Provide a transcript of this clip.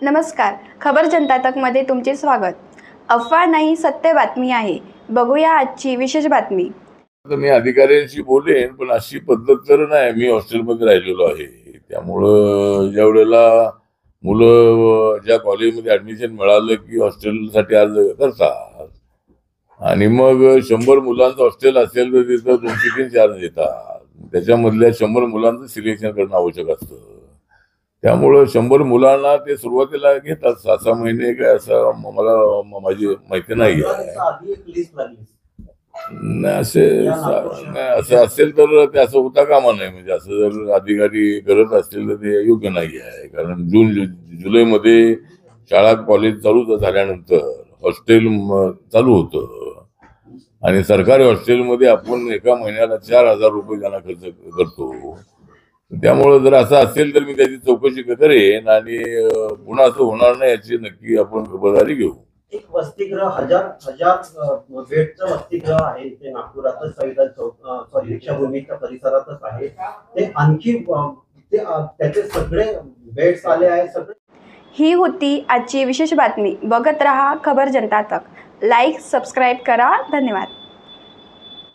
नमस्कार. खबर जनता तकमध्ये तुमचे स्वागत. अफवा नाही, सत्य बातमी आहे. बघूया आजची विशेष बातमी. मी अधिकाऱ्यांशी बोलेन, पण अशी पद्धत तर नाही. मी हॉस्टेलमध्ये राहिलेलो आहे, त्यामुळं ज्या वेळेला मुलं ज्या कॉलेजमध्ये ऍडमिशन मिळालं की हॉस्टेलसाठी अर्ज करतात आणि मग 100 मुलांचं हॉस्टेल असेल तर तिथं 2-3 चार्ज येतात. त्याच्यामधल्या 100 मुलांचं सिलेक्शन करणं आवश्यक असतं. त्यामुळं 100 मुलांना ते सुरुवातीला घेतात 6-6 महिने, काय असं मला माझी माहिती नाही आहे. असं असेल तर ते असं होता कामा नये. म्हणजे असं जर अधिकारी करत असतील तर ते योग्य नाही आहे. कारण जुलैमध्ये शाळा कॉलेज चालू झाल्यानंतर हॉस्टेल चालू होतं आणि सरकारी हॉस्टेलमध्ये आपण एका महिन्याला 4,000 रुपये त्यांना खर्च करतो. त्यामुळे जर असं असेल तर मी त्याची चौकशी करेन आणि पुन्हा असं होणार नाही याची नक्की आपण खबरदारी घेऊ. एक वसतिगृह हजार बेडचं वसतिगृह आहे ते नागपुरातच संविधान चौक दीक्षाभूमीच्या परिसरातच आहे. ते आणखी त्याचे सगळे बेड्स आले आहे सगळे. ही होती आजची विशेष बातमी. बघत रहा खबर जनता तक. लाईक, सबस्क्राईब करा. धन्यवाद.